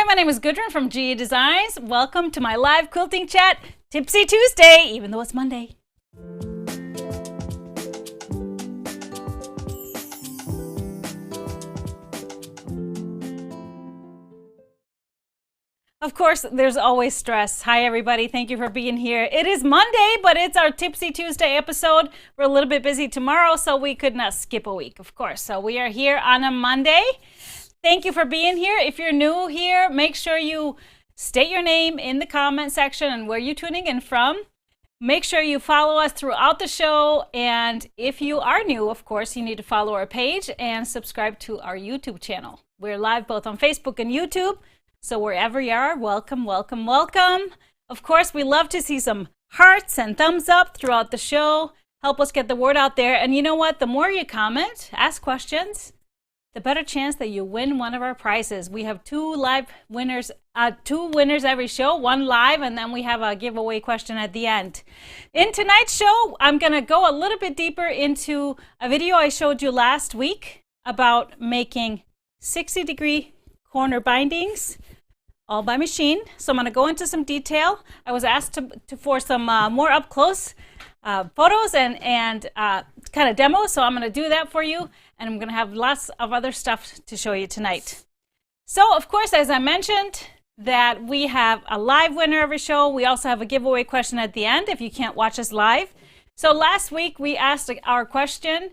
Hi, my name is Gudrun from GE Designs. Welcome to my live quilting chat, Tipsy Tuesday, even though it's Monday. Of course, there's always stress. Hi, everybody. Thank you for being here. It is Monday, but it's our Tipsy Tuesday episode. We're a little bit busy tomorrow, so we could not skip a week, of course. So we are here on a Monday. Thank you for being here. If you're new here, make sure you state your name in the comment section and where you're tuning in from. Make sure you follow us throughout the show. And if you are new, of course, you need to follow our page and subscribe to our YouTube channel. We're live both on Facebook and YouTube. So wherever you are, welcome, welcome, welcome. Of course, we love to see some hearts and thumbs up throughout the show. Help us get the word out there. And you know what? The more you comment, ask questions, the better chance that you win one of our prizes. We have two winners every show, one live, and then we have a giveaway question at the end. In tonight's show, I'm going to go a little bit deeper into a video I showed you last week about making 60-degree corner bindings all by machine. So I'm going to go into some detail. I was asked for some more up-close photos and kind of demos, so I'm going to do that for you, and I'm going to have lots of other stuff to show you tonight. So, of course, as I mentioned, that we have a live winner every show. We also have a giveaway question at the end if you can't watch us live. So last week we asked our question,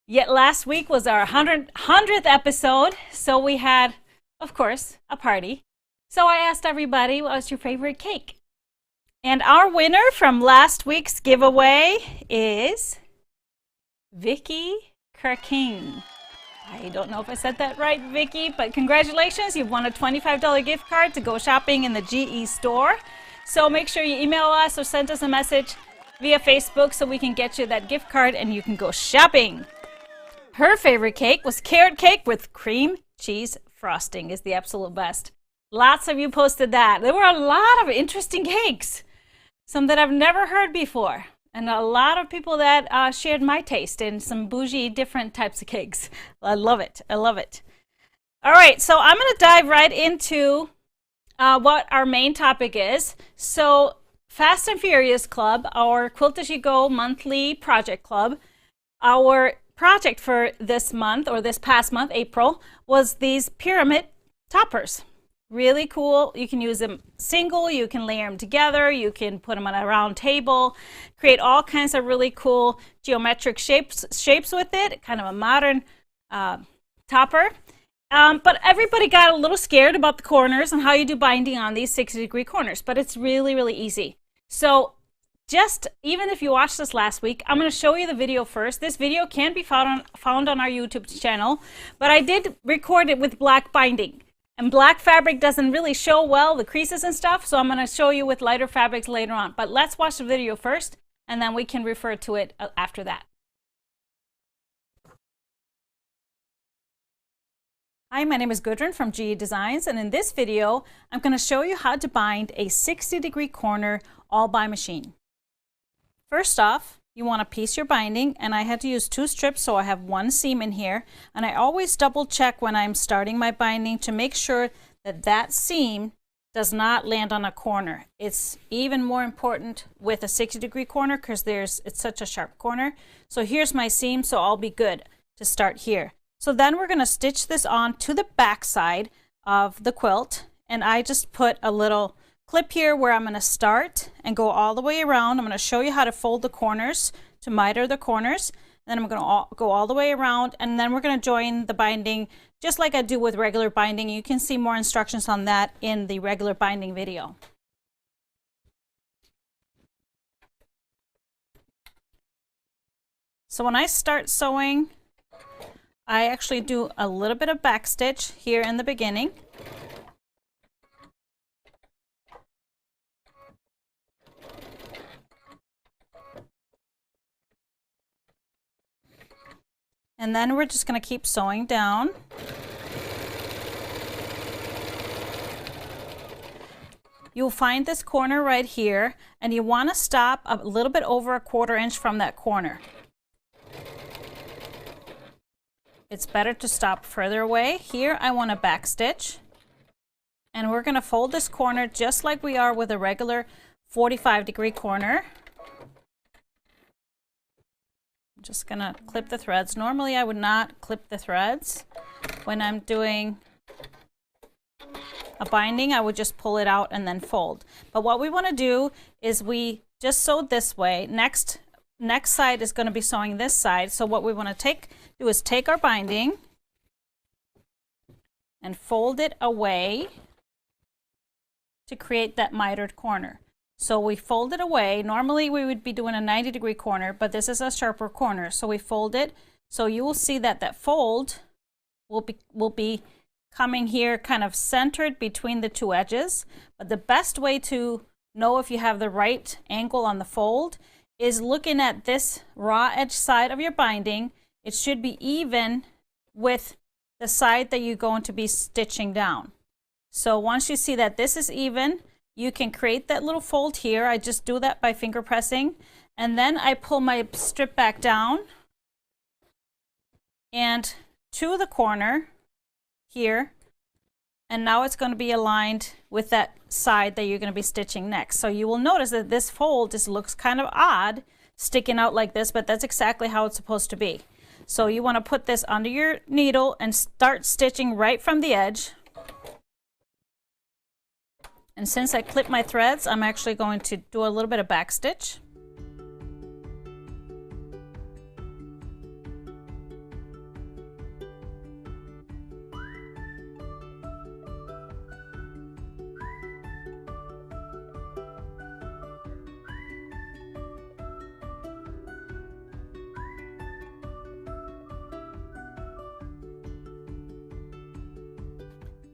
yet last week was our 100th episode, so we had, of course, a party. So I asked everybody, what was your favorite cake? And our winner from last week's giveaway is Vicky Kirking. I don't know if I said that right, Vicky, but congratulations. You've won a $25 gift card to go shopping in the GE store. So make sure you email us or send us a message via Facebook so we can get you that gift card and you can go shopping. Her favorite cake was carrot cake with cream cheese frosting. Is the absolute best. Lots of you posted that. There were a lot of interesting cakes. Some that I've never heard before. And a lot of people that shared my taste in some bougie different types of cakes. I love it. I love it. All right, so I'm going to dive right into what our main topic is. So Fast and Furious Club, our Quilt As You Go monthly project club, our project for this month, or this past month, April, was these pyramid toppers. Really cool. You can use them single, you can layer them together, you can put them on a round table, create all kinds of really cool geometric shapes with it, kind of a modern topper. But everybody got a little scared about the corners and how you do binding on these 60-degree corners, but it's really, really easy. So even if you watched this last week, I'm going to show you the video first. This video can be found on our YouTube channel, but I did record it with black binding. And black fabric doesn't really show well the creases and stuff, so I'm going to show you with lighter fabrics later on. But let's watch the video first, and then we can refer to it after that. Hi, my name is Gudrun from GE Designs, and in this video, I'm going to show you how to bind a 60-degree corner all by machine. First off, you want to piece your binding, and I had to use 2 strips, so I have 1 seam in here. And I always double check when I'm starting my binding to make sure that that seam does not land on a corner. It's even more important with a 60-degree corner because it's such a sharp corner. So here's my seam, so I'll be good to start here. So then we're going to stitch this on to the back side of the quilt, and I just put a little clip here where I'm going to start and go all the way around. I'm going to show you how to fold the corners to miter the corners. Then I'm going to go all the way around, and then we're going to join the binding just like I do with regular binding. You can see more instructions on that in the regular binding video. So when I start sewing, I actually do a little bit of back stitch here in the beginning. And then we're just going to keep sewing down. You'll find this corner right here, and you want to stop a little bit over a 1/4 inch from that corner. It's better to stop further away. Here I want to back stitch. And we're going to fold this corner just like we are with a regular 45-degree corner. I'm just going to clip the threads. Normally I would not clip the threads. When I'm doing a binding, I would just pull it out and then fold. But what we want to do is we just sewed this way. Next side is going to be sewing this side. So what we want to do is take our binding and fold it away to create that mitered corner. So we fold it away. Normally we would be doing a 90-degree corner, but this is a sharper corner. So we fold it. So you will see that that fold will be coming here kind of centered between the two edges. But the best way to know if you have the right angle on the fold is looking at this raw edge side of your binding. It should be even with the side that you're going to be stitching down. So once you see that this is even, you can create that little fold here. I just do that by finger pressing, and then I pull my strip back down and to the corner here, and now it's going to be aligned with that side that you're going to be stitching next. So you will notice that this fold just looks kind of odd sticking out like this, but that's exactly how it's supposed to be. So you want to put this under your needle and start stitching right from the edge. And since I clipped my threads, I'm actually going to do a little bit of back stitch.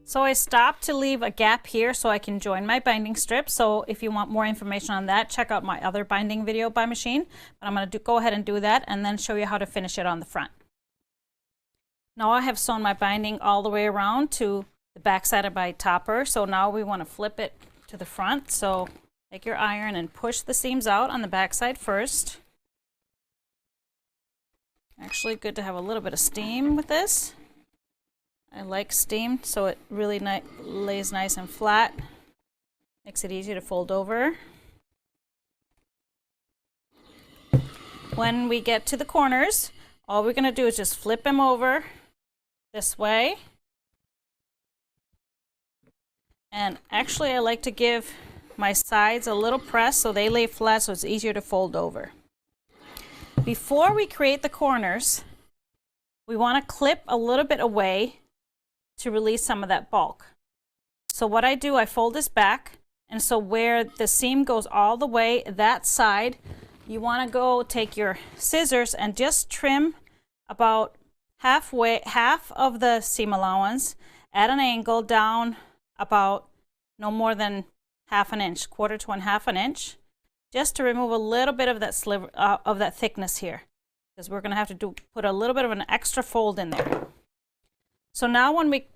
So I stopped to leave a gap here so I can join my binding strip. So if you want more information on that, check out my other binding video by machine. But I'm going to go ahead and do that and then show you how to finish it on the front. Now I have sewn my binding all the way around to the back side of my topper. So now we want to flip it to the front. So take your iron and push the seams out on the back side first. Actually good to have a little bit of steam with this. I like steam, so it really lays nice and flat. Makes it easy to fold over. When we get to the corners, all we're going to do is just flip them over this way. And actually I like to give my sides a little press so they lay flat so it's easier to fold over. Before we create the corners, we want to clip a little bit away to release some of that bulk. So what I do, I fold this back, and so where the seam goes all the way, that side, you want to go take your scissors and just trim about half of the seam allowance at an angle down about no more than half an inch, quarter to half an inch, just to remove a little bit of that sliver of that thickness here, because we're going to have to put a little bit of an extra fold in there. So now when we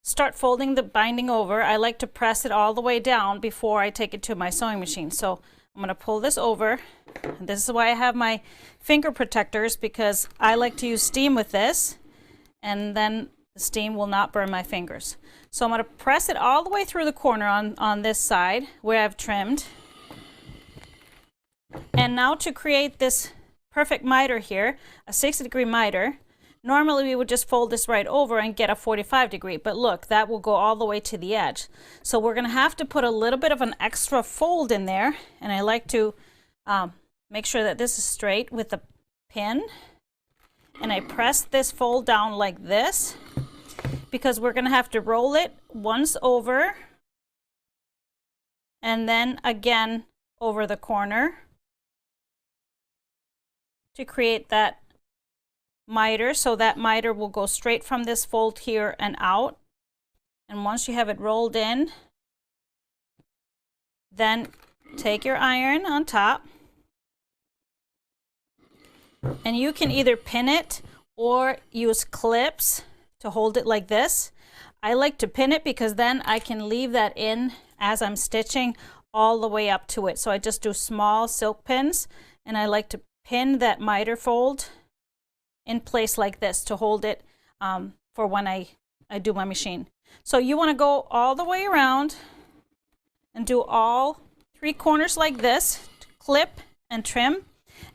start folding the binding over, I like to press it all the way down before I take it to my sewing machine. So I'm going to pull this over. And this is why I have my finger protectors, because I like to use steam with this, and then the steam will not burn my fingers. So I'm going to press it all the way through the corner on this side where I've trimmed. And now to create this perfect miter here, a 60-degree miter, normally we would just fold this right over and get a 45-degree, but look, that will go all the way to the edge. So we're going to have to put a little bit of an extra fold in there, and I like to make sure that this is straight with the pin, and I press this fold down like this because we're going to have to roll it once over and then again over the corner to create that miter. So that miter will go straight from this fold here and out. And once you have it rolled in, then take your iron on top, and you can either pin it or use clips to hold it like this. I like to pin it because then I can leave that in as I'm stitching all the way up to it. So I just do small silk pins, and I like to pin that miter fold in place like this to hold it for when I do my machine. So you want to go all the way around and do all 3 corners like this, clip and trim.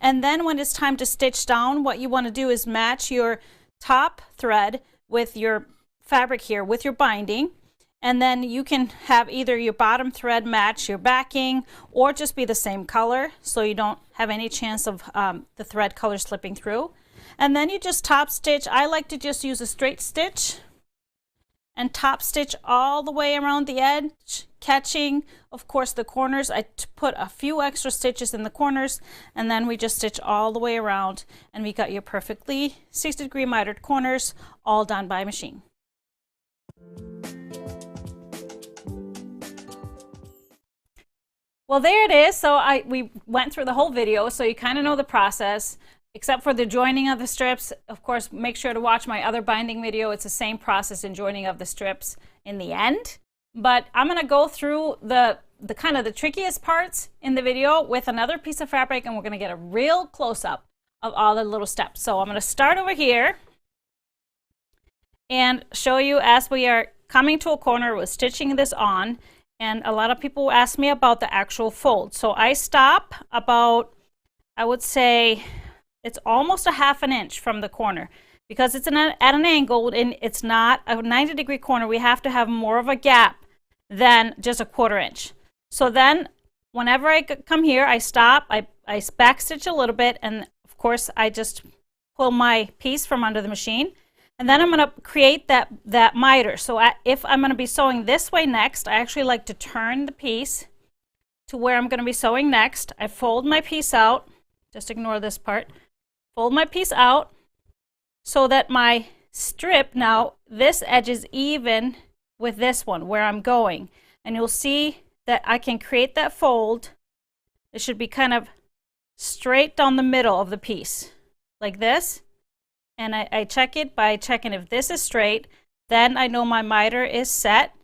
And then when it's time to stitch down, what you want to do is match your top thread with your fabric here, with your binding. And then you can have either your bottom thread match your backing or just be the same color so you don't have any chance of the thread color slipping through. And then you just top stitch. I like to just use a straight stitch and top stitch all the way around the edge, catching, of course, the corners. I put a few extra stitches in the corners, and then we just stitch all the way around, and we got your perfectly 60-degree mitered corners all done by machine. Well, there it is. So we went through the whole video, so you kind of know the process. Except for the joining of the strips, of course, make sure to watch my other binding video. It's the same process in joining of the strips in the end. But I'm going to go through the kind of the trickiest parts in the video with another piece of fabric, and we're going to get a real close-up of all the little steps. So I'm going to start over here and show you as we are coming to a corner with stitching this on. And a lot of people ask me about the actual fold. So I stop about, I would say, it's almost a ½ inch from the corner because it's at an angle and it's not a 90-degree corner. We have to have more of a gap than just a ¼ inch. So then whenever I come here, I stop, I back stitch a little bit, and of course I just pull my piece from under the machine, and then I'm going to create that miter. So if I'm going to be sewing this way next, I actually like to turn the piece to where I'm going to be sewing next. I fold my piece out, just ignore this part. Fold my piece out so that my strip, now this edge is even with this one where I'm going. And you'll see that I can create that fold. It should be kind of straight down the middle of the piece, like this. And I check it by checking if this is straight. Then I know my miter is set.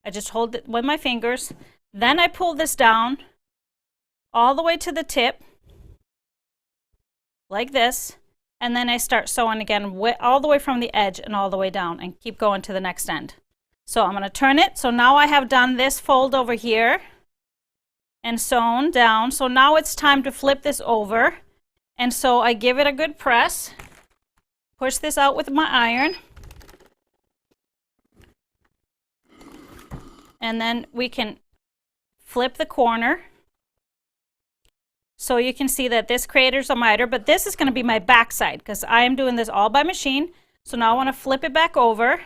I just hold it with my fingers. Then I pull this down all the way to the tip, like this, and then I start sewing again all the way from the edge and all the way down and keep going to the next end. So I'm going to turn it. So now I have done this fold over here and sewn down. So now it's time to flip this over. And so I give it a good press, push this out with my iron, and then we can flip the corner. So you can see that this creates a miter, but this is going to be my back side because I am doing this all by machine. So now I want to flip it back over,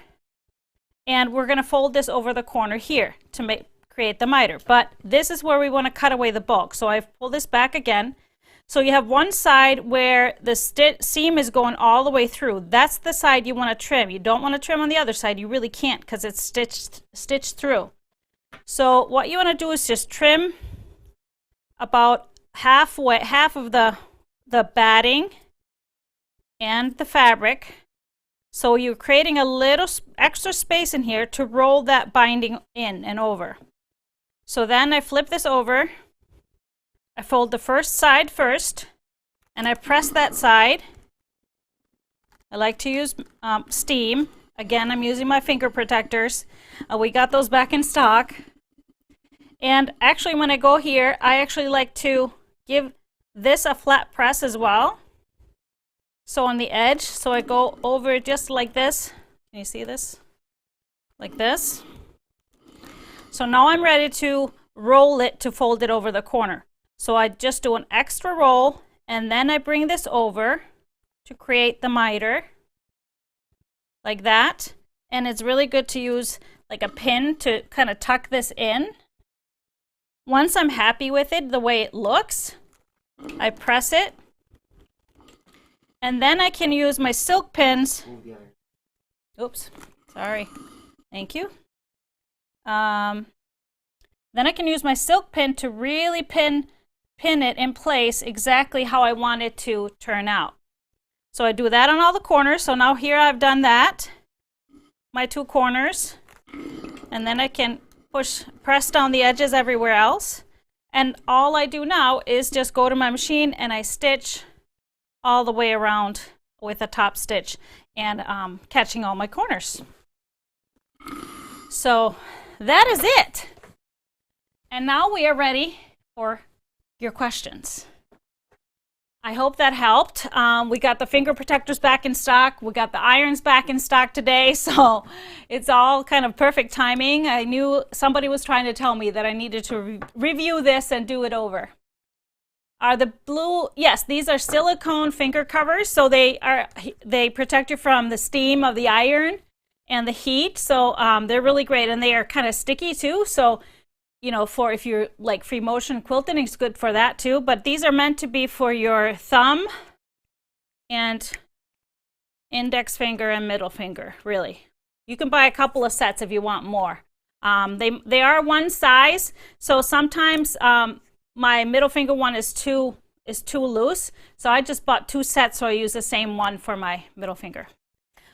and we're going to fold this over the corner here to create the miter. But this is where we want to cut away the bulk. So I pull this back again. So you have one side where the seam is going all the way through. That's the side you want to trim. You don't want to trim on the other side. You really can't because it's stitched through. So what you want to do is just trim about half of the batting and the fabric. So you're creating a little extra space in here to roll that binding in and over. So then I flip this over. I fold the first side first, and I press that side. I like to use steam. Again, I'm using my finger protectors. We got those back in stock. And actually, when I go here, I actually like to give this a flat press as well. So on the edge, so I go over just like this. Can you see this? Like this. So now I'm ready to roll it to fold it over the corner. So I just do an extra roll, and then I bring this over to create the miter, like that. And it's really good to use like a pin to kind of tuck this in. Once I'm happy with it, the way it looks, I press it. And then I can use my silk pins. Oops, sorry. Thank you. Then I can use my silk pin to really pin it in place exactly how I want it to turn out. So I do that on all the corners. So now here I've done that, my 2 corners, and then I can press down the edges everywhere else. And all I do now is just go to my machine and I stitch all the way around with a top stitch and catching all my corners. So that is it. And now we are ready for your questions. I hope that helped. We got the finger protectors back in stock. We got the irons back in stock today. So it's all kind of perfect timing. I knew somebody was trying to tell me that I needed to review this and do it over. Are the blue? Yes, these are silicone finger covers. So they protect you from the steam of the iron and the heat. So they're really great, and they are kind of sticky too. So for if you're like free motion quilting, it's good for that too. But these are meant to be for your thumb and index finger and middle finger, really. You can buy a couple of sets if you want more. They are one size, so sometimes my middle finger one is too loose. So I just bought 2 sets, so I use the same one for my middle finger.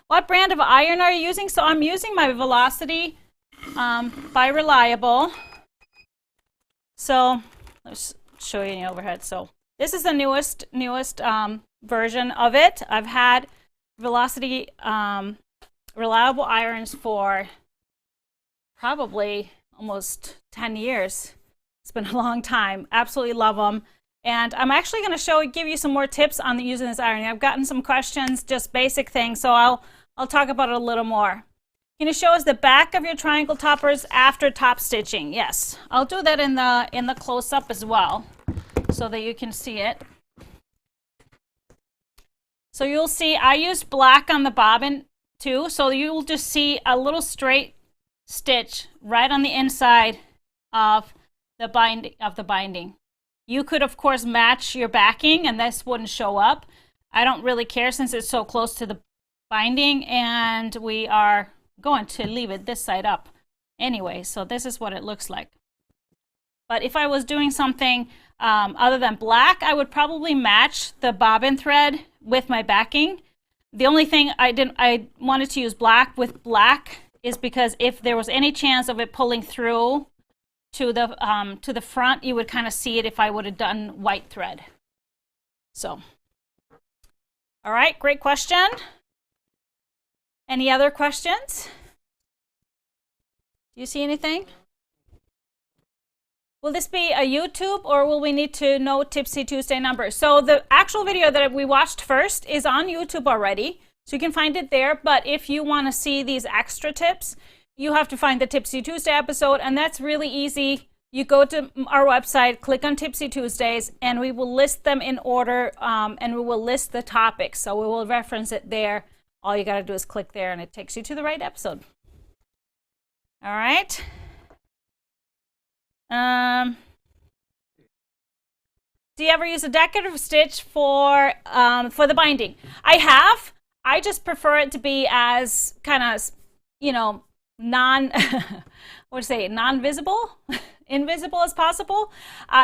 What brand of iron are you using? So I'm using my Velocity by Reliable. So let's show you in the overhead. So this is the newest version of it. I've had Velocity Reliable irons for probably almost 10 years. It's been a long time. Absolutely love them. And I'm actually going to give you some more tips on using this iron. I've gotten some questions, just basic things, so I'll talk about it a little more. Can you show us the back of your triangle toppers after top stitching? Yes, I'll do that in the close-up as well, so that you can see it. So you'll see I used black on the bobbin too, so you'll just see a little straight stitch right on the inside of the binding. You could of course match your backing, and this wouldn't show up. I don't really care since it's so close to the binding, and we are going to leave it this side up anyway, so this is what it looks like. But if I was doing something other than black, I would probably match the bobbin thread with my backing. The only thing I wanted to use black with black is because if there was any chance of it pulling through to the front, you would kind of see it if I would have done white thread. So, all right, great question. Any other questions? Do you see anything? Will this be a YouTube, or will we need to know Tipsy Tuesday number? So the actual video that we watched first is on YouTube already, so you can find it there. But if you want to see these extra tips, you have to find the Tipsy Tuesday episode, and that's really easy. You go to our website, click on Tipsy Tuesdays, and we will list them in order, and we will list the topics. So we will reference it there. All you got to do is click there, and it takes you to the right episode. All right. Do you ever use a decorative stitch for the binding? I have. I just prefer it to be as kind of, non-visible, invisible as possible.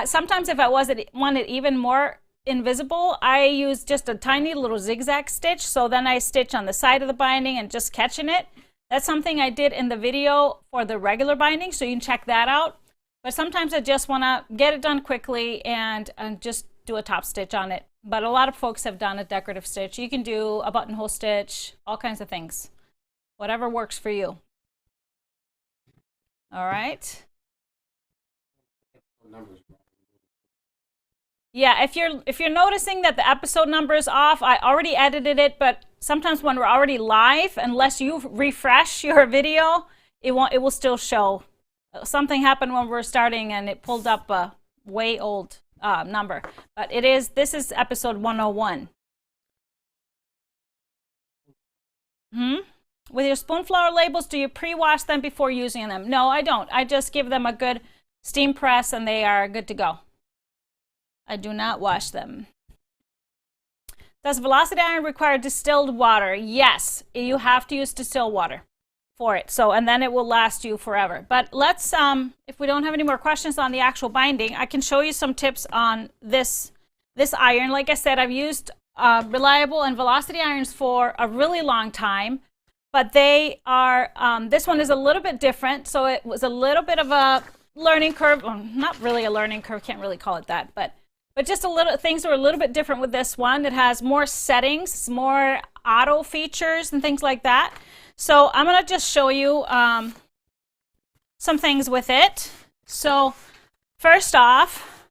Sometimes if I want it even more invisible, I use just a tiny little zigzag stitch. So then I stitch on the side of the binding and just catching it. That's something I did in the video for the regular binding, so you can check that out. But sometimes I just want to get it done quickly and just do a top stitch on it. But a lot of folks have done a decorative stitch. You can do a buttonhole stitch, all kinds of things. Whatever works for you. All right. Yeah, if you're noticing that the episode number is off, I already edited it, but sometimes when we're already live, unless you refresh your video, it will still show. Something happened when we were starting and it pulled up a way old number. But this is episode 101. With your spoon flower labels, do you pre-wash them before using them? No, I don't. I just give them a good steam press and they are good to go. I do not wash them. Does Velocity iron require distilled water? Yes, you have to use distilled water for it. So, and then it will last you forever. But let's, if we don't have any more questions on the actual binding, I can show you some tips on this iron. Like I said, I've used Reliable and Velocity irons for a really long time, but they are, this one is a little bit different. So it was a little bit of a learning curve. Well, not really a learning curve, can't really call it that, but just a little, things are a little bit different with this one. It has more settings, more auto features and things like that. So I'm going to just show you some things with it. So first off,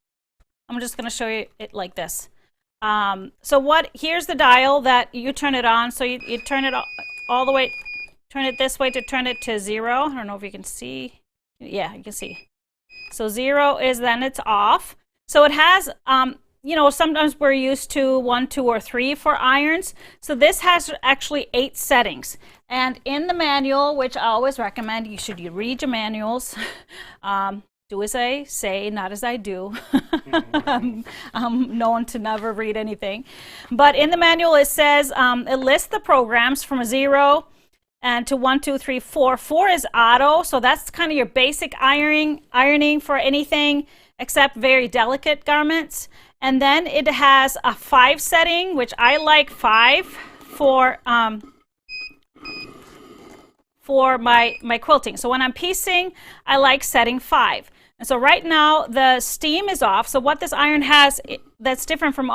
I'm just going to show you it like this. Here's the dial that you turn it on. So you turn it all the way, turn it this way to turn it to 0. I don't know if you can see. Yeah, you can see. So 0 is then it's off. So it has, sometimes we're used to 1, 2, or 3 for irons. So this has actually 8 settings. And in the manual, which I always recommend, you should read your manuals. Do as I say, not as I do. I'm known to never read anything. But in the manual, it says, it lists the programs from 0 and to 1, 2, 3, 4. 4 is auto, so that's kind of your basic ironing for anything except very delicate garments. And then it has a 5 setting, which I like 5 for my quilting. So when I'm piecing, I like setting 5. And so right now the steam is off. So what this iron has that's different from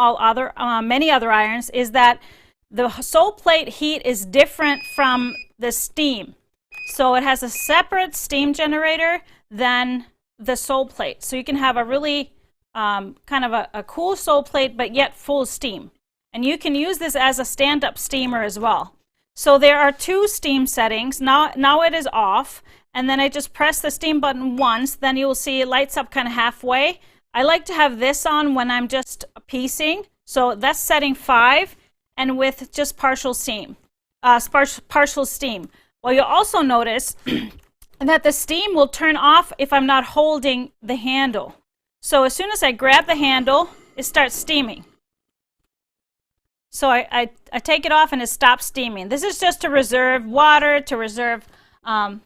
many other irons is that the sole plate heat is different from the steam. So it has a separate steam generator than the sole plate. So you can have a really kind of a cool sole plate, but yet full steam. And you can use this as a stand-up steamer as well. So there are 2 steam settings. Now it is off. And then I just press the steam button once. Then you will see it lights up kind of halfway. I like to have this on when I'm just piecing. So that's setting 5 and with just partial steam. Well, you'll also notice that the steam will turn off if I'm not holding the handle. So as soon as I grab the handle, it starts steaming. So I take it off and it stops steaming. This is just to reserve water, to reserve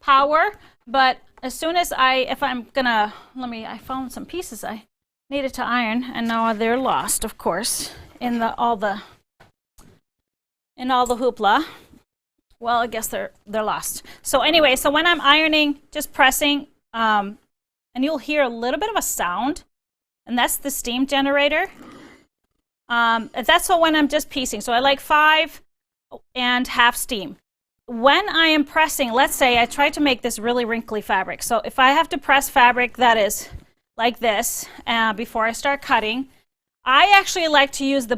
power. But as soon as I found some pieces I needed to iron, and now they're lost, of course, in all the hoopla. Well, I guess they're lost. So anyway, so when I'm ironing, just pressing, and you'll hear a little bit of a sound, and that's the steam generator. That's when I'm just piecing. So I like 5 and half steam. When I am pressing, let's say I try to make this really wrinkly fabric. So if I have to press fabric that is like this before I start cutting, I actually like to use the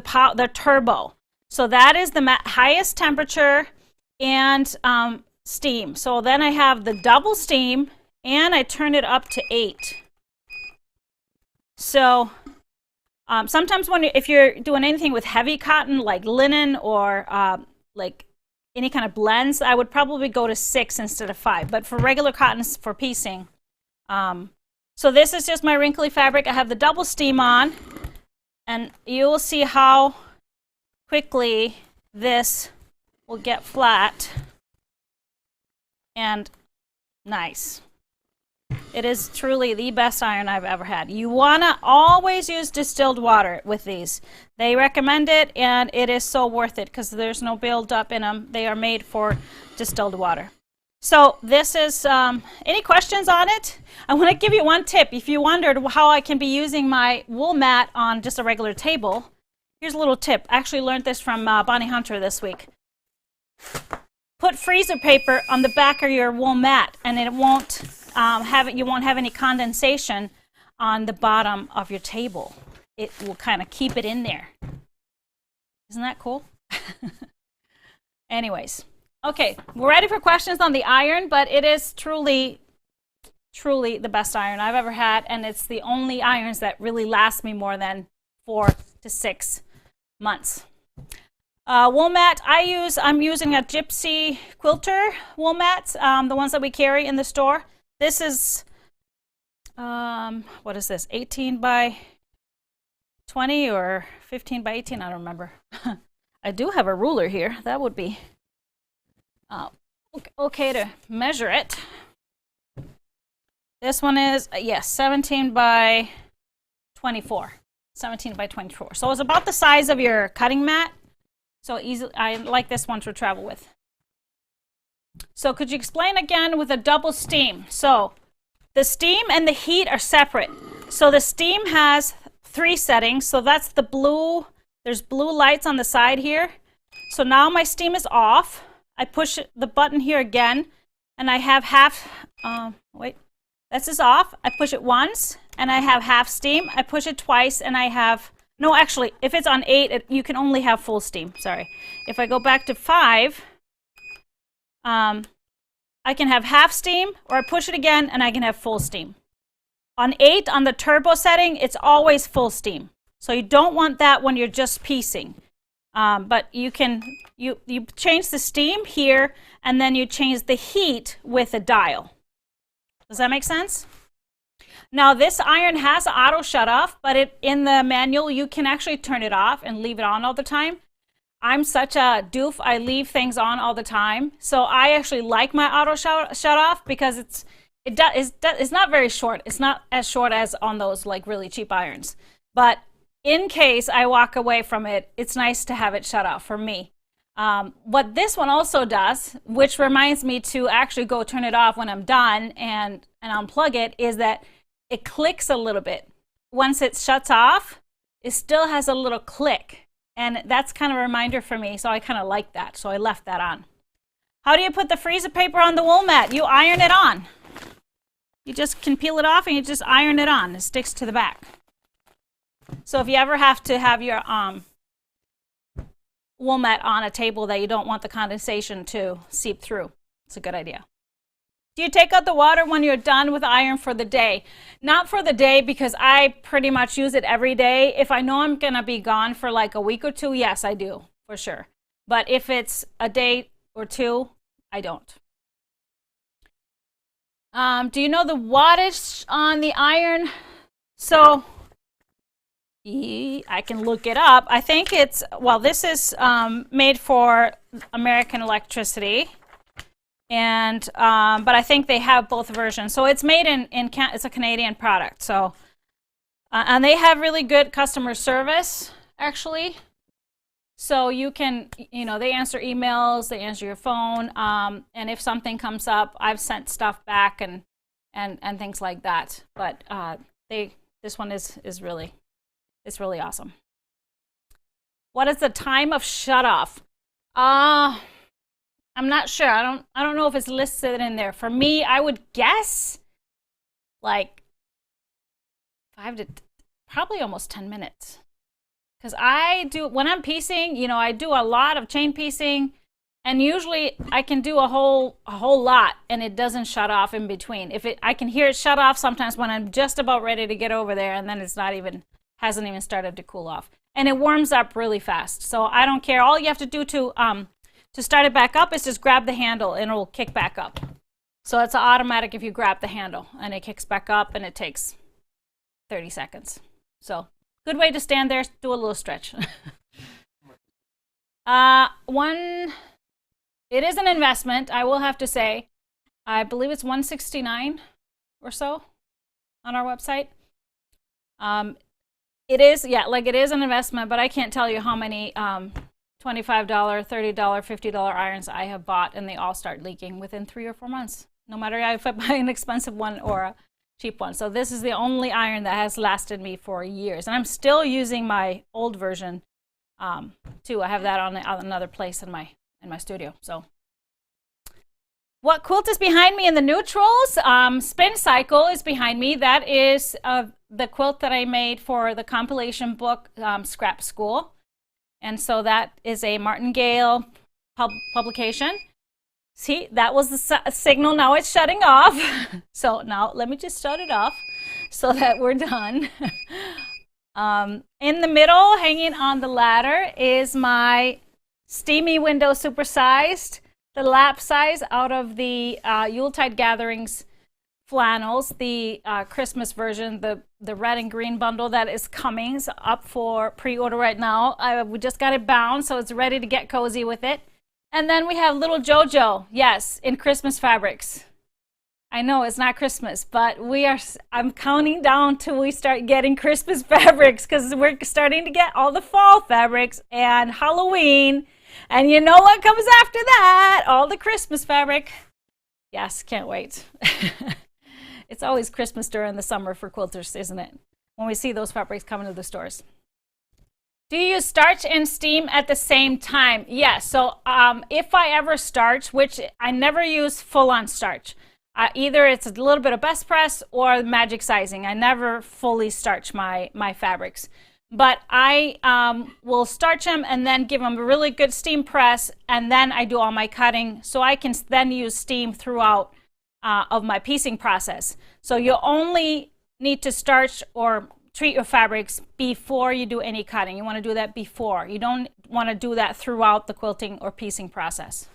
turbo. So that is the highest temperature and steam. So then I have the double steam and I turn it up to 8. So sometimes if you're doing anything with heavy cotton like linen or like any kind of blends, I would probably go to 6 instead of 5. But for regular cottons for piecing, so this is just my wrinkly fabric. I have the double steam on, and you will see how quickly this will get flat and nice. It is truly the best iron I've ever had. You want to always use distilled water with these. They recommend it, and it is so worth it because there's no buildup in them. They are made for distilled water. So this is, any questions on it? I want to give you one tip. If you wondered how I can be using my wool mat on just a regular table, here's a little tip. I actually learned this from Bonnie Hunter this week. Put freezer paper on the back of your wool mat, and it won't you won't have any condensation on the bottom of your table. It will kind of keep it in there. Isn't that cool? Anyways, okay, we're ready for questions on the iron, but it is truly the best iron I've ever had, and it's the only irons that really last me more than 4 to 6 months. Wool mat I'm using a Gypsy quilter wool mats, the ones that we carry in the store. This is, what is this, 18 by 20 or 15 by 18? I don't remember. I do have a ruler here. That would be okay to measure it. This one is, yes, 17 by 24. 17 by 24. So it's about the size of your cutting mat. So easy. I like this one to travel with. So could you explain again with a double steam? So the steam and the heat are separate. So the steam has 3 settings. So that's the blue. There's blue lights on the side here. So now my steam is off. I push the button here again, and I have half, This is off. I push it once and I have half steam. I push it twice and I have, no, actually, if it's on 8, you can only have full steam. Sorry. If I go back to 5, I can have half steam, or I push it again and I can have full steam. On 8, on the turbo setting, it's always full steam. So you don't want that when you're just piecing. But you can, you change the steam here, and then you change the heat with a dial. Does that make sense? Now this iron has auto shut off, but in the manual you can actually turn it off and leave it on all the time. I'm such a doof, I leave things on all the time. So I actually like my auto shut off because it's not very short. It's not as short as on those like really cheap irons. But in case I walk away from it, it's nice to have it shut off for me. What this one also does, which reminds me to actually go turn it off when I'm done and unplug it, is that it clicks a little bit. Once it shuts off, it still has a little click. And that's kind of a reminder for me, so I kind of like that. So I left that on. How do you put the freezer paper on the wool mat? You iron it on. You just can peel it off and you just iron it on. It sticks to the back. So if you ever have to have your wool mat on a table that you don't want the condensation to seep through, it's a good idea. Do you take out the water when you're done with iron for the day? Not for the day, because I pretty much use it every day. If I know I'm going to be gone for like a week or two, yes, I do, for sure. But if it's a day or two, I don't. Do you know the wattage on the iron? So I can look it up. I think it's, well, this is made for American Electricity. And but I think they have both versions. So it's made in it's a Canadian product. So and they have really good customer service, actually. So you can, they answer emails, they answer your phone, and if something comes up, I've sent stuff back and things like that. But this one is really, it's really awesome. What is the time of shut off? I'm not sure. I don't know if it's listed in there. For me, I would guess like 5 to probably almost 10 minutes. Because I do, when I'm piecing, I do a lot of chain piecing, and usually I can do a whole lot and it doesn't shut off in between. I can hear it shut off sometimes when I'm just about ready to get over there, and then hasn't even started to cool off. And it warms up really fast. So I don't care. All you have to do to start it back up is just grab the handle and it'll kick back up. So it's automatic if you grab the handle, and it kicks back up, and it takes 30 seconds. So good way to stand there, do a little stretch. It is an investment, I will have to say. I believe it's $169 or so on our website. It is, it is an investment, but I can't tell you how many $25, $30, $50 irons I have bought, and they all start leaking within 3 or 4 months, no matter if I buy an expensive one or a cheap one. So this is the only iron that has lasted me for years, and I'm still using my old version too. I have that on another place in my studio. So what quilt is behind me in the neutrals? Spin Cycle is behind me. That is the quilt that I made for the compilation book, Scrap School. And so that is a Martingale publication. See, that was the signal. Now it's shutting off. So now let me just shut it off so that we're done. In the middle, hanging on the ladder, is my Steamy Window Supersized, the lap size out of the Yuletide Gatherings flannels, the Christmas version, the red and green bundle that is coming. It's up for pre-order right now. We just got it bound, so it's ready to get cozy with it. And then we have little JoJo, yes, in Christmas fabrics. I know it's not Christmas, but I'm counting down till we start getting Christmas fabrics, because we're starting to get all the fall fabrics and Halloween. And you know what comes after that? All the Christmas fabric. Yes, can't wait. It's always Christmas during the summer for quilters, isn't it? When we see those fabrics coming to the stores. Do you use starch and steam at the same time? Yes. So if I ever starch, which I never use full-on starch, Either it's a little bit of best press or magic sizing. I never fully starch my fabrics. But I will starch them and then give them a really good steam press, and then I do all my cutting, so I can then use steam throughout of my piecing process. So you only need to starch or treat your fabrics before you do any cutting. You want to do that before. You don't want to do that throughout the quilting or piecing process.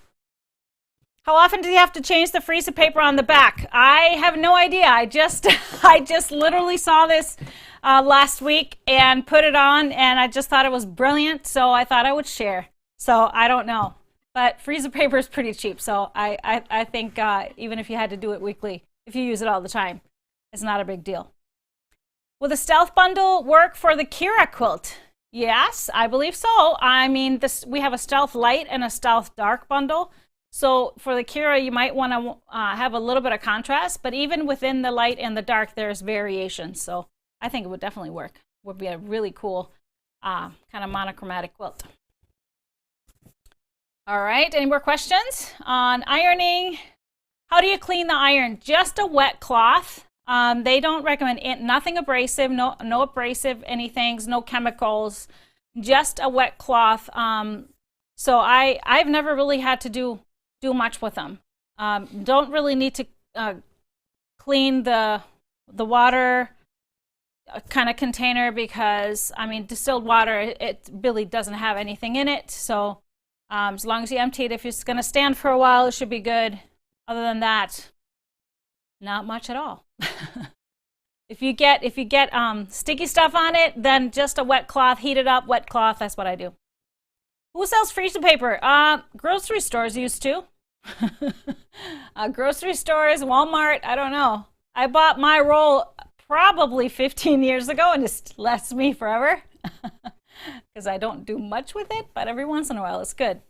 How often do you have to change the freezer paper on the back? I have no idea. I just literally saw this last week and put it on, and I just thought it was brilliant, so I thought I would share. So I don't know, but freezer paper is pretty cheap, so I think even if you had to do it weekly, if you use it all the time, it's not a big deal. Will the stealth bundle work for the Kira quilt? Yes, I believe so. I mean, we have a stealth light and a stealth dark bundle. So for the Kira, you might want to have a little bit of contrast, but even within the light and the dark, there's variation. So I think it would definitely work. It would be a really cool kind of monochromatic quilt. All right, any more questions on ironing? How do you clean the iron? Just a wet cloth. They don't recommend nothing abrasive, no abrasive anything, no chemicals, just a wet cloth. So I've never really had to do much with them. Don't really need to clean the water kind of container, because I mean, distilled water, it really doesn't have anything in it. So as long as you empty it, if it's going to stand for a while, it should be good. Other than that, not much at all. If you get sticky stuff on it, then just a wet cloth, heat it up, wet cloth. That's what I do. Who sells freezer paper? Grocery stores used to. Grocery stores, Walmart, I don't know. I bought my roll probably 15 years ago, and it lasts me forever because I don't do much with it, but every once in a while it's good.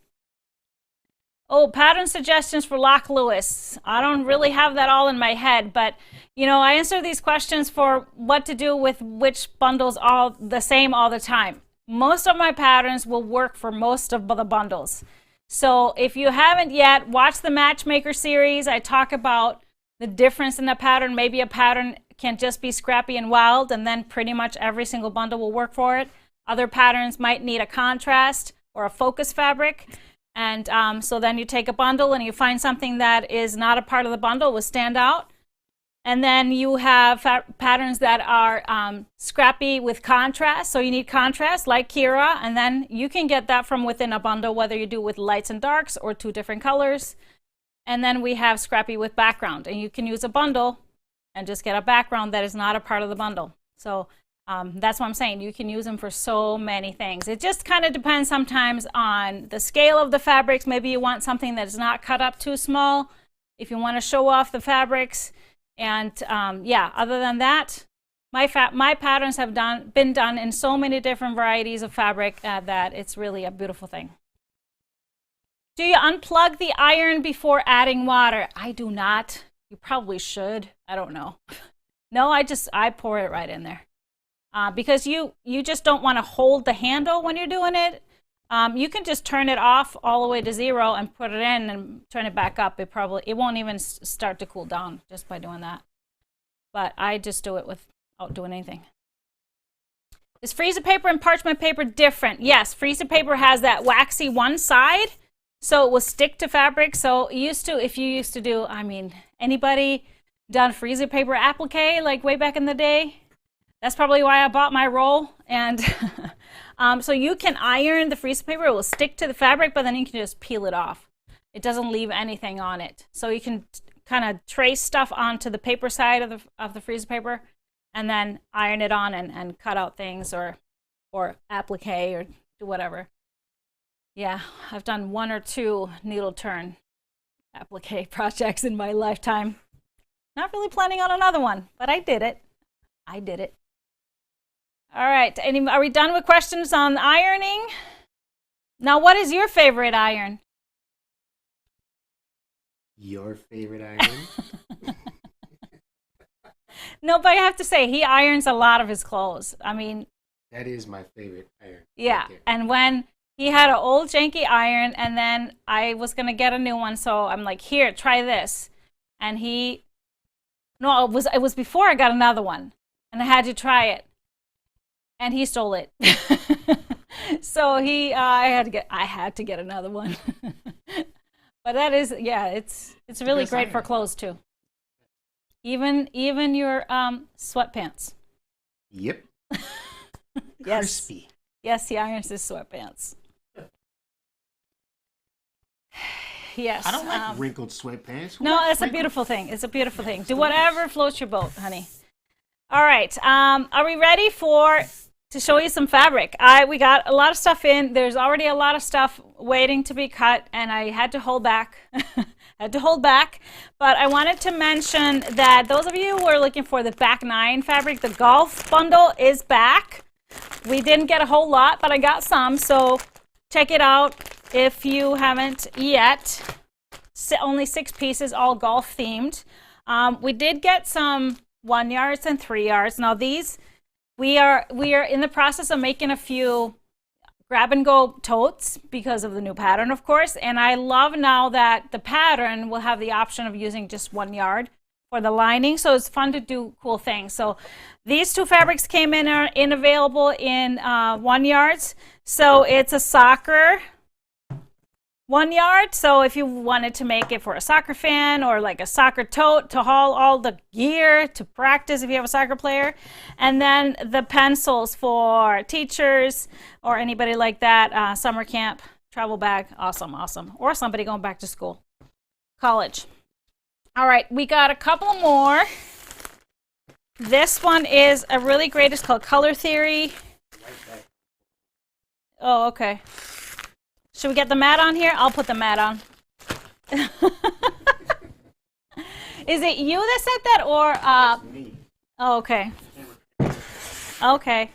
Oh, pattern suggestions for Loch Lewis. I don't really have that all in my head, but you know, I answer these questions for what to do with which bundles all the same all the time. Most of my patterns will work for most of the bundles. So if you haven't yet, watch the Matchmaker series. I talk about the difference in a pattern. Maybe a pattern can just be scrappy and wild, and then pretty much every single bundle will work for it. Other patterns might need a contrast or a focus fabric. And so then you take a bundle and you find something that is not a part of the bundle, will stand out. And then you have patterns that are scrappy with contrast. So you need contrast like Kira, and then you can get that from within a bundle, whether you do with lights and darks or two different colors. And then we have scrappy with background, and you can use a bundle and just get a background that is not a part of the bundle. So that's what I'm saying. You can use them for so many things. It just kind of depends sometimes on the scale of the fabrics. Maybe you want something that is not cut up too small, if you want to show off the fabrics. And yeah, other than that, my patterns have been done in so many different varieties of fabric that it's really a beautiful thing. Do you unplug the iron before adding water? I do not. You probably should. I don't know. No, I pour it right in there. Because you just don't want to hold the handle when you're doing it. You can just turn it off all the way to 0 and put it in and turn it back up. It won't even start to cool down just by doing that. But I just do it without doing anything. Is freezer paper and parchment paper different? Yes, freezer paper has that waxy one side, so it will stick to fabric. So if you used to do, I mean, anybody done freezer paper applique like way back in the day? That's probably why I bought my roll. And so you can iron the freezer paper. It will stick to the fabric, but then you can just peel it off. It doesn't leave anything on it. So you can kind of trace stuff onto the paper side of the freezer paper, and then iron it on and cut out things or applique or do whatever. Yeah, I've done 1 or 2 needle turn applique projects in my lifetime. Not really planning on another one, but I did it. All right, are we done with questions on ironing? Now, what is your favorite iron? Your favorite iron? No, but I have to say, he irons a lot of his clothes. I mean, that is my favorite iron. Yeah, right, and when he had an old janky iron, and then I was going to get a new one, so I'm like, here, try this. and no, it was before I got another one, and I had to try it, and he stole it. So I had to get another one. But that is, yeah, it's really great for clothes too. Even your sweatpants. Yep. Yes. Crispy. Yes, he irons his sweatpants. Yes. I don't like wrinkled sweatpants. No, it's a beautiful thing. It's a beautiful thing. Do whatever floats your boat, honey. All right. Are we ready to show you some fabric? We got a lot of stuff in. There's already a lot of stuff waiting to be cut, and I had to hold back. But I wanted to mention that those of you who are looking for the back 9 fabric, the golf bundle is back. We didn't get a whole lot, but I got some, so check it out if you haven't yet. Only 6 pieces, all golf themed. We did get some 1 yards and 3 yards. Now these, we are in the process of making a few grab and go totes because of the new pattern, of course. And I love now that the pattern will have the option of using just 1 yard for the lining, so it's fun to do cool things. So these 2 fabrics came in available in 1 yards. So it's a soccer 1 yard. So if you wanted to make it for a soccer fan or like a soccer tote to haul all the gear to practice if you have a soccer player. And then the pencils for teachers or anybody like that, summer camp, travel bag, awesome. Or somebody going back to school, college. All right, we got a couple more. This one is a really great, it's called Color Theory. Oh, okay. Should we get the mat on here? I'll put the mat on. Is it you that said that, or Me. Oh, okay. Okay.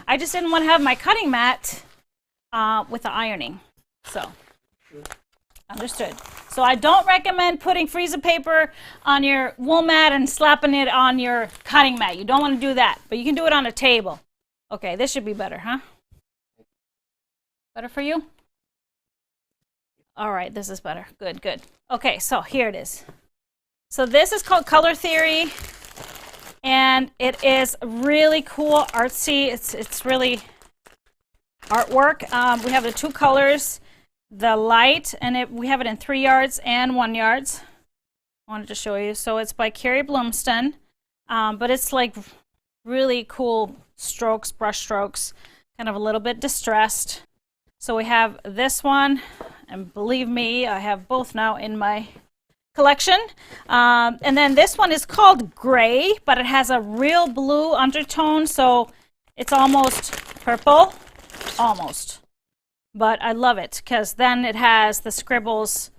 I just didn't want to have my cutting mat with the ironing. So, understood. So I don't recommend putting freezer paper on your wool mat and slapping it on your cutting mat. You don't want to do that, but you can do it on a table. Okay, this should be better, huh? Better for you? All right, this is better. Good. Okay, so here it is. So this is called Color Theory, and it is really cool, artsy. It's really artwork. We have the 2 colors, the light, and we have it in 3 yards and 1 yards. I wanted to show you. So it's by Carrie Blumston, but it's like really cool strokes, brush strokes, kind of a little bit distressed. So we have this one, and believe me, I have both now in my collection. And then this one is called Gray, but it has a real blue undertone, so it's almost purple, almost. But I love it because then it has the scribbles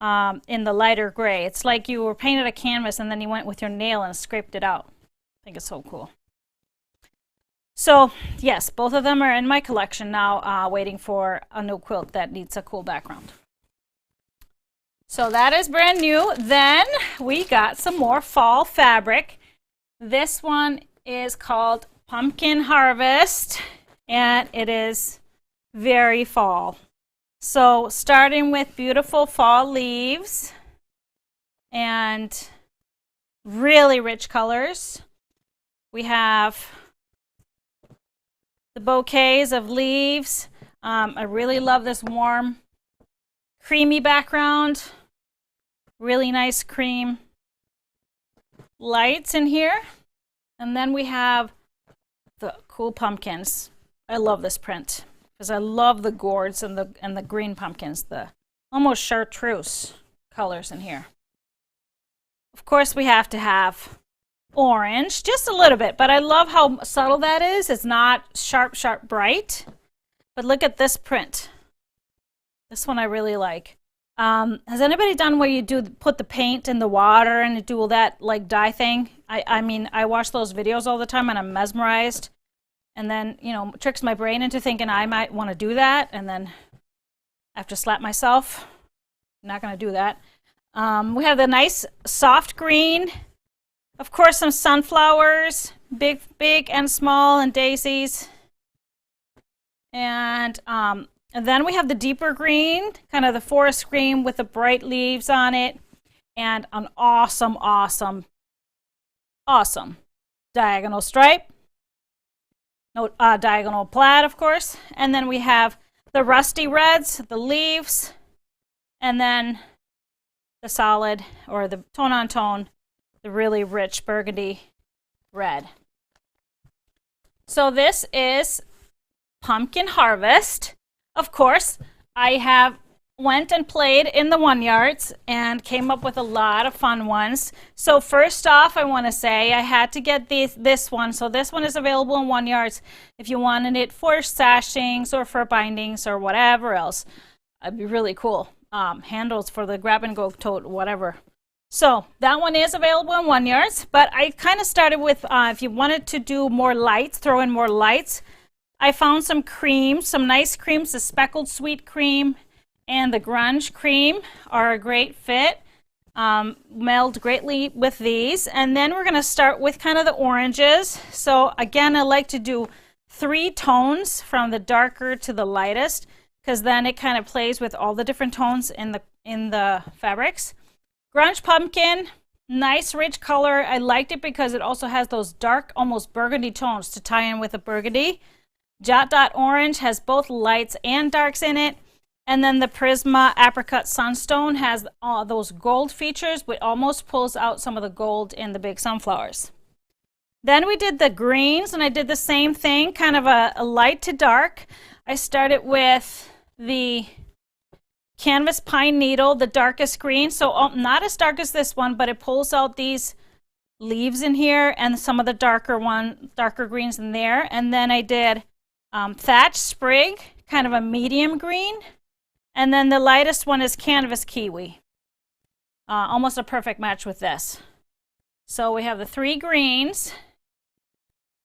in the lighter gray. It's like you were painted a canvas and then you went with your nail and scraped it out. I think it's so cool. So yes, both of them are in my collection now, waiting for a new quilt that needs a cool background. So that is brand new. Then we got some more fall fabric. This one is called Pumpkin Harvest, and it is very fall. So starting with beautiful fall leaves and really rich colors. We have the bouquets of leaves. I really love this warm, creamy background. Really nice cream lights in here. And then we have the cool pumpkins. I love this print because I love the gourds and the green pumpkins, the almost chartreuse colors in here. Of course, we have to have orange, just a little bit, but I love how subtle that is. It's not sharp, bright. But look at this print. This one I really like. Has anybody done where you put the paint in the water and do all that like dye thing? I mean, I watch those videos all the time and I'm mesmerized. And then, you know, tricks my brain into thinking I might want to do that. And then I have to slap myself. I'm not going to do that. We have the nice soft green. Of course, some sunflowers, big and small, and daisies. And And then we have the deeper green, kind of the forest green with the bright leaves on it, and an awesome, awesome, awesome diagonal stripe. No, diagonal plaid, of course. And then we have the rusty reds, the leaves, and then the solid, or the tone on tone, the really rich burgundy red. So this is Pumpkin Harvest. Of course, I went and played in the 1-yards and came up with a lot of fun ones. So first off, I want to say I had to get this one. So this one is available in 1-yards if you wanted it for sashings or for bindings or whatever else. It'd be really cool. Handles for the grab and go tote, whatever. So that one is available in 1-yards, but I kind of started with, if you wanted to do more lights, throw in more lights, I found some creams, some nice creams. The speckled sweet cream and the grunge cream are a great fit. Meld greatly with these. And then we're going to start with kind of the oranges. So again, I like to do 3 tones from the darker to the lightest, because then it kind of plays with all the different tones in the fabrics. Grunge pumpkin, nice rich color. I liked it because it also has those dark, almost burgundy tones to tie in with the burgundy. Jot Dot Orange has both lights and darks in it. And then the Prisma Apricot Sunstone has those gold features, but almost pulls out some of the gold in the big sunflowers. Then we did the greens, and I did the same thing, kind of a light to dark. I started with the Canvas Pine Needle, the darkest green. So not as dark as this one, but it pulls out these leaves in here and some of the darker greens in there. And then I did Thatch Sprig, kind of a medium green. And then the lightest one is Canvas Kiwi. Almost a perfect match with this. So we have the 3 greens.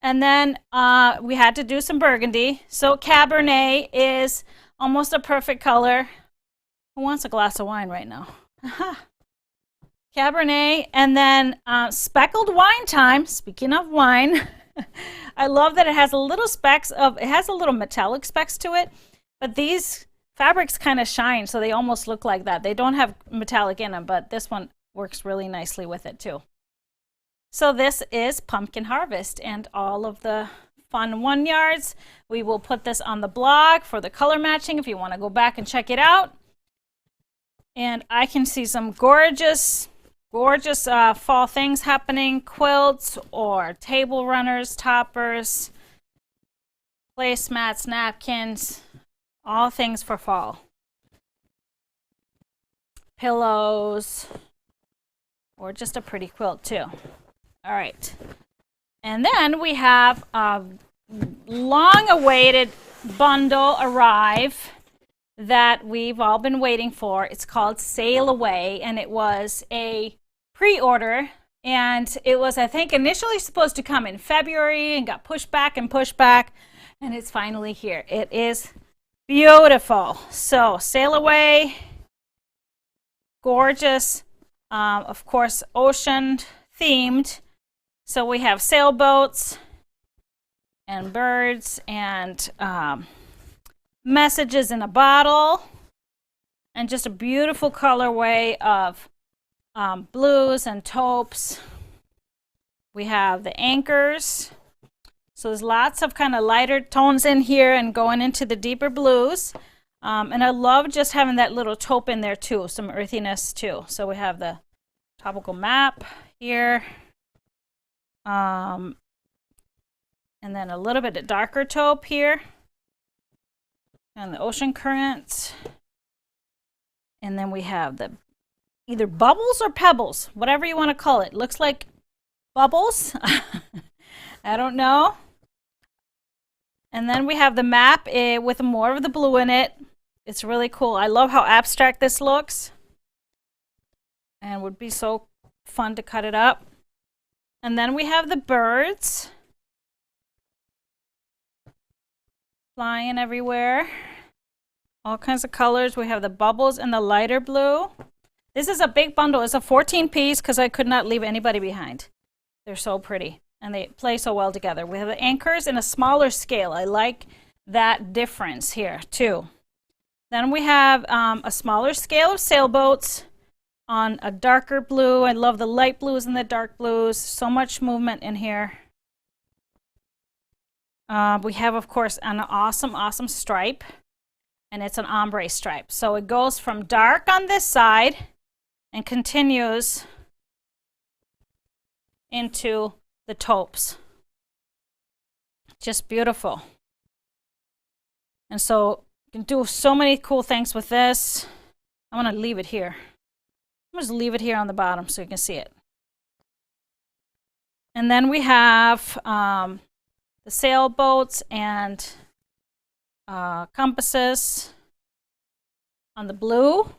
And then we had to do some burgundy. So Cabernet is almost a perfect color. Who wants a glass of wine right now? Cabernet. And then Speckled Wine Time. Speaking of wine, I love that it has a little metallic specks to it, but these fabrics kind of shine, so they almost look like that. They don't have metallic in them, but this one works really nicely with it too. So this is Pumpkin Harvest and all of the fun 1-yards. We will put this on the blog for the color matching if you want to go back and check it out. And I can see some gorgeous fall things happening. Quilts or table runners, toppers, placemats, napkins, all things for fall. Pillows, or just a pretty quilt too. All right. And then we have a long-awaited bundle arrive that we've all been waiting for. It's called Sail Away, and it was a pre-order, and it was, I think, initially supposed to come in February and got pushed back, and it's finally here. It is beautiful. So Sail Away, gorgeous, of course, ocean themed. So we have sailboats and birds and messages in a bottle, and just a beautiful colorway of blues and taupes. We have the anchors. So there's lots of kind of lighter tones in here and going into the deeper blues. And I love just having that little taupe in there too, some earthiness too. So we have the tropical map here. And then a little bit of darker taupe here. And the ocean currents. And then we have the either bubbles or pebbles, whatever you want to call it. Looks like bubbles. I don't know. And then we have the map with more of the blue in it. It's really cool. I love how abstract this looks. And would be so fun to cut it up. And then we have the birds flying everywhere. All kinds of colors. We have the bubbles and the lighter blue. This is a big bundle. It's a 14-piece because I could not leave anybody behind. They're so pretty and they play so well together. We have the anchors in a smaller scale. I like that difference here too. Then we have a smaller scale of sailboats on a darker blue. I love the light blues and the dark blues. So much movement in here. We have, of course, an awesome stripe, and it's an ombre stripe. So it goes from dark on this side and continues into the taupes. Just beautiful. And so you can do so many cool things with this. I'm going to leave it here. I'm just leave it here on the bottom so you can see it. And then we have the sailboats and compasses on the blue.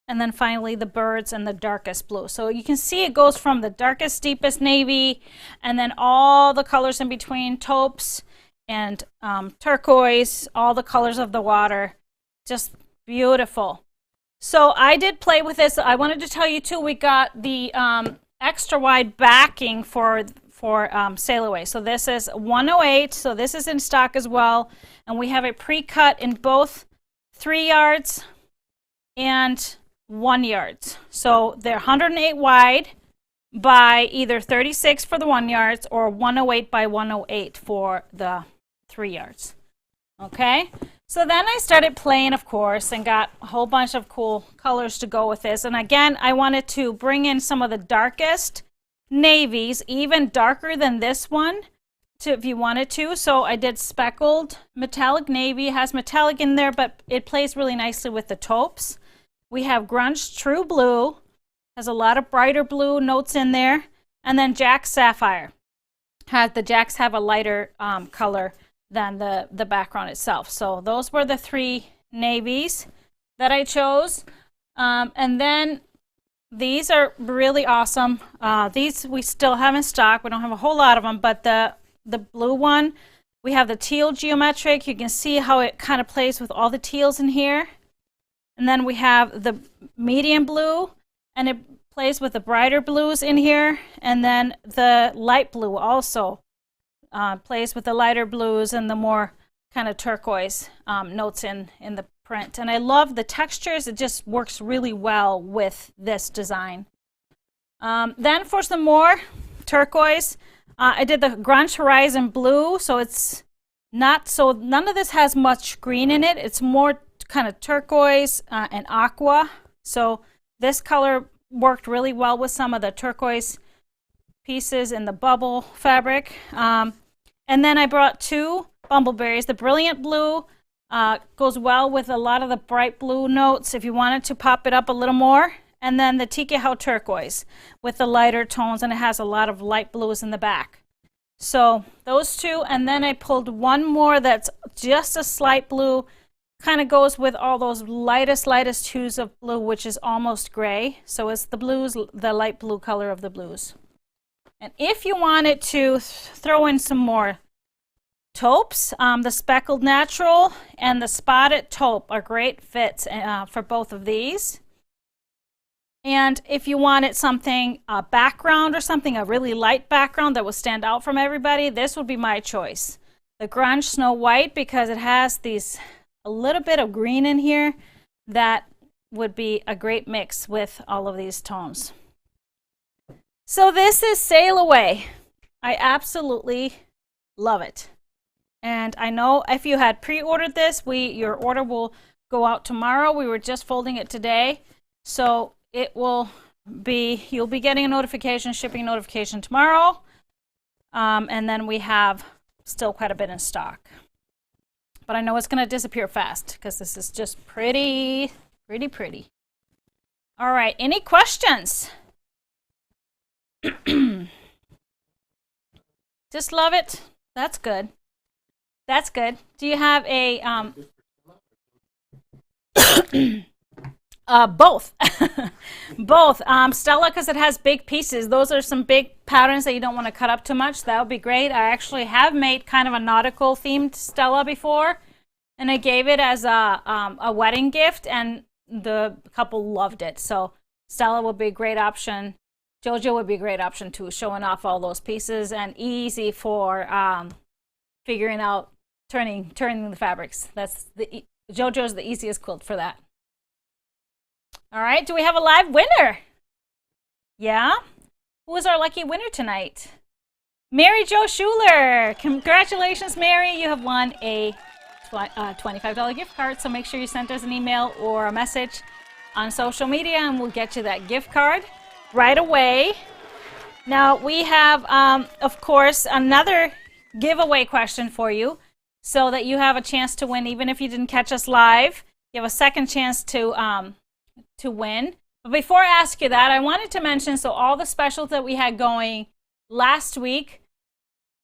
And then finally the birds and the darkest blue. So you can see it goes from the darkest, deepest navy, and then all the colors in between, taupes and turquoise, all the colors of the water. Just beautiful. So I did play with this. I wanted to tell you too, we got the extra wide backing for sail away. So this is 108, so this is in stock as well. And we have it pre-cut in both 3 yards and 1 yards. So they're 108 wide by either 36 for the 1 yards or 108 by 108 for the 3 yards. Okay, so then I started playing, of course, and got a whole bunch of cool colors to go with this. And again, I wanted to bring in some of the darkest navies, even darker than this one, if you wanted to. So I did speckled metallic navy. It has metallic in there, but it plays really nicely with the taupes. We have grunge true blue, has a lot of brighter blue notes in there, and then Jack Sapphire. The Jacks have a lighter color than the background itself. So those were the 3 navies that I chose. And then these are really awesome. These we still have in stock. We don't have a whole lot of them, but the blue one, we have the teal geometric. You can see how it kind of plays with all the teals in here. And then we have the medium blue, and it plays with the brighter blues in here. And then the light blue also plays with the lighter blues and the more kind of turquoise notes in the print. And I love the textures. It just works really well with this design. Then for some more turquoise, I did the Grunge Horizon Blue. So it's not, so none of this has much green in it. It's more kind of turquoise and aqua. So this color worked really well with some of the turquoise pieces in the bubble fabric. And then I brought 2 bumbleberries. The Brilliant Blue goes well with a lot of the bright blue notes if you wanted to pop it up a little more. And then the Tikehau Turquoise with the lighter tones, and it has a lot of light blues in the back. So those 2, and then I pulled one more that's just a slight blue, kind of goes with all those lightest hues of blue, which is almost gray. So it's the blues, the light blue color of the blues. And if you wanted to throw in some more taupes, the speckled natural and the spotted taupe are great fits for both of these. And if you wanted something, a background or something, a really light background that will stand out from everybody, this would be my choice. The Grunge Snow White, because it has a little bit of green in here that would be a great mix with all of these tones. So this is Sail Away. I absolutely love it. And I know if you had pre-ordered this, your order will go out tomorrow. We were just folding it today. So it will be, you'll be getting a notification, shipping notification tomorrow. And then we have still quite a bit in stock. But I know it's going to disappear fast because this is just pretty. All right, any questions? Just love it. That's good. That's good. Do you have a both? Both. Stella, because it has big pieces. Those are some big patterns that you don't want to cut up too much. That would be great. I actually have made kind of a nautical themed Stella before, and I gave it as a wedding gift, and the couple loved it. So Stella would be a great option. Jojo would be a great option too, showing off all those pieces, and easy for figuring out turning the fabrics. That's the JoJo's the easiest quilt for that. All right, do we have a live winner? Yeah? Who is our lucky winner tonight? Mary Jo Schuler. Congratulations, Mary. You have won a $25 gift card, so make sure you send us an email or a message on social media, and we'll get you that gift card right away. Now, we have, of course, another giveaway question for you so that you have a chance to win. Even if you didn't catch us live, you have a second chance to win. But before I ask you that, I wanted to mention, so all the specials that we had going last week,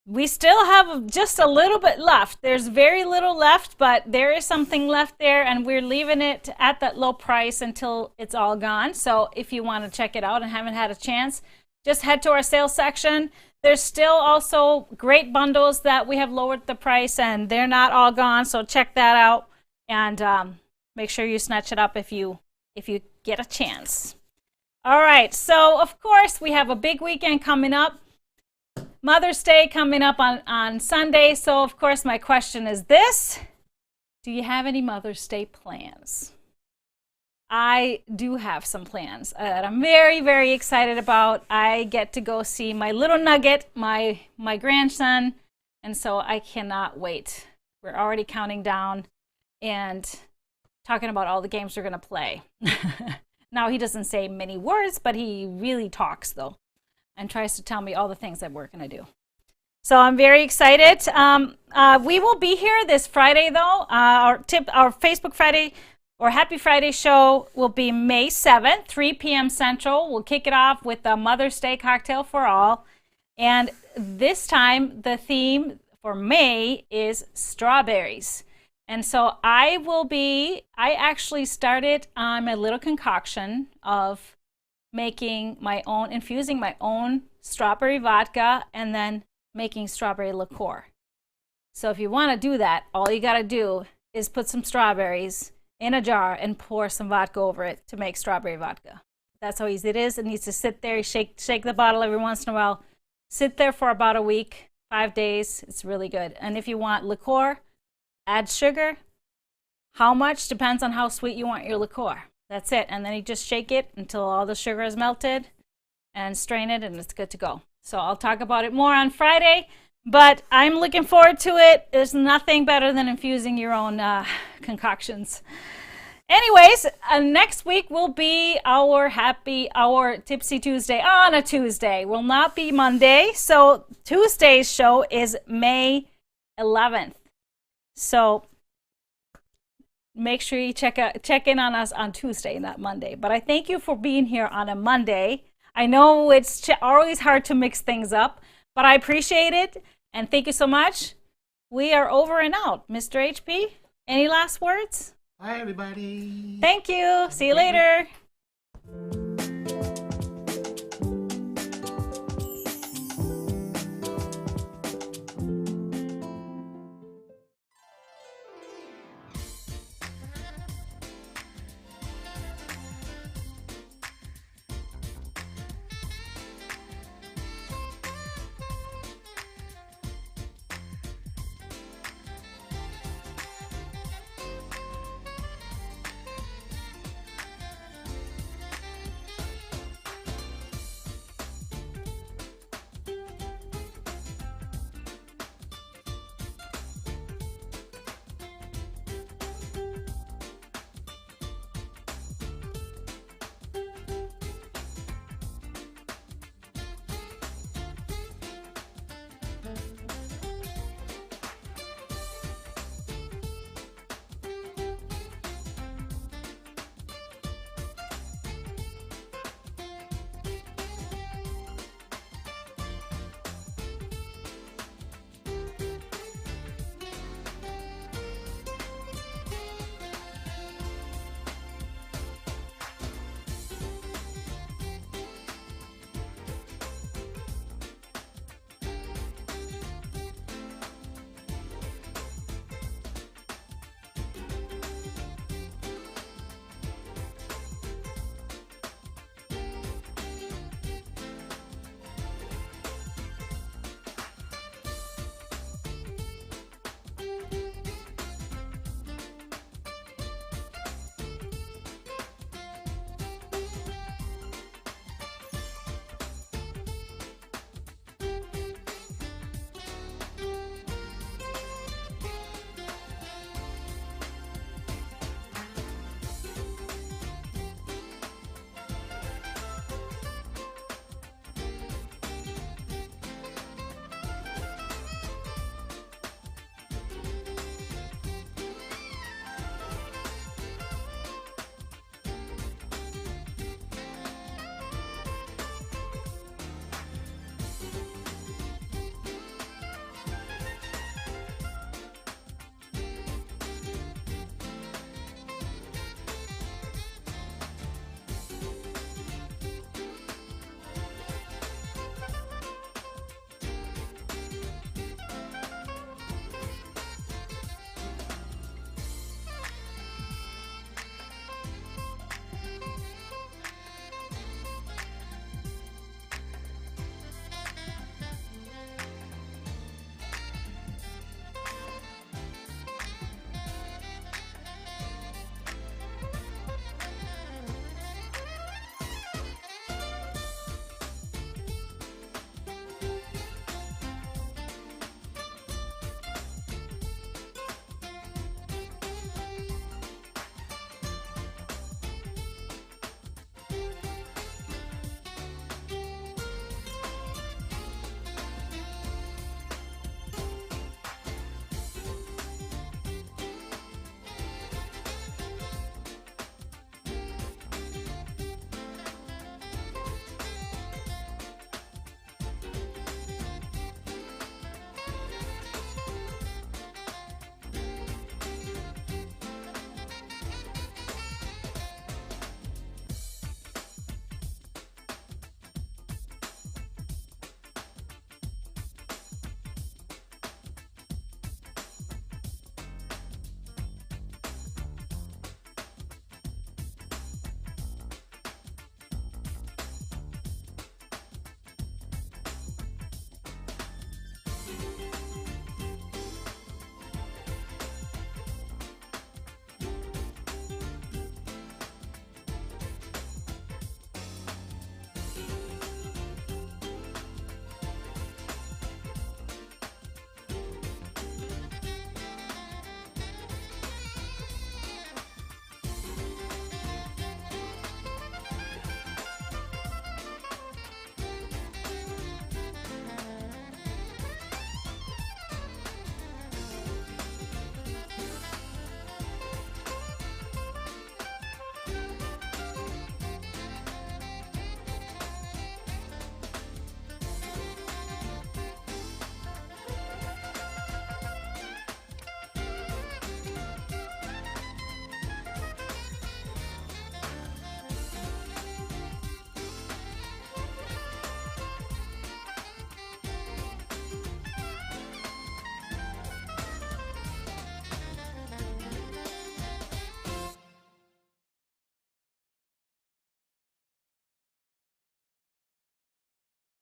we still have just a little bit left. There's very little left, but there is something left there, and we're leaving it at that low price until it's all gone. So if you want to check it out and haven't had a chance, just head to our sales section. There's still also great bundles that we have lowered the price, and they're not all gone, so check that out, and make sure you snatch it up if you get a chance. All right, so of course we have a big weekend coming up. Mother's Day coming up on Sunday. So of course my question is this: do you have any Mother's Day plans? I do have some plans that I'm very, very excited about. I get to go see my little nugget, my grandson, and so I cannot wait. We're already counting down and talking about all the games we're going to play. Now, he doesn't say many words, but he really talks, though, and tries to tell me all the things that we're going to do. So I'm very excited. We will be here this Friday, though. Our Facebook Friday or Happy Friday show will be May 7th, 3 p.m. Central. We'll kick it off with a Mother's Day cocktail for all. And this time, the theme for May is strawberries. And so I actually started on my little concoction of making my own, infusing my own strawberry vodka and then making strawberry liqueur. So if you want to do that, all you got to do is put some strawberries in a jar and pour some vodka over it to make strawberry vodka. That's how easy it is. It needs to sit there, shake the bottle every once in a while, sit there for about a week, 5 days. It's really good. And if you want liqueur, add sugar. How much depends on how sweet you want your liqueur. That's it. And then you just shake it until all the sugar is melted and strain it, and it's good to go. So I'll talk about it more on Friday, but I'm looking forward to it. There's nothing better than infusing your own concoctions. Anyways, next week will be our Tipsy Tuesday on a Tuesday. Will not be Monday. So Tuesday's show is May 11th. So make sure you check in on us on Tuesday, not Monday. But I thank you for being here on a Monday. I know it's always hard to mix things up, but I appreciate it. And thank you so much. We are over and out. Mr. HP, any last words? Bye, everybody. Thank you. See you later.